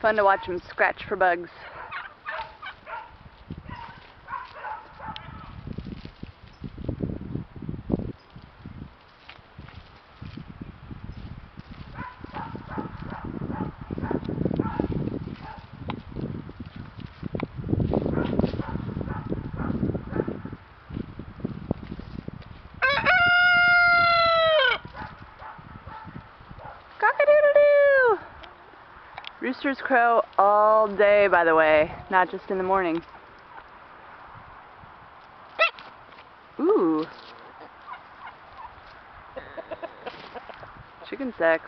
fun to watch them scratch for bugs. Cock-a-doodle-doo! Roosters crow all day, by the way, not just in the morning. Ooh. Chicken sex.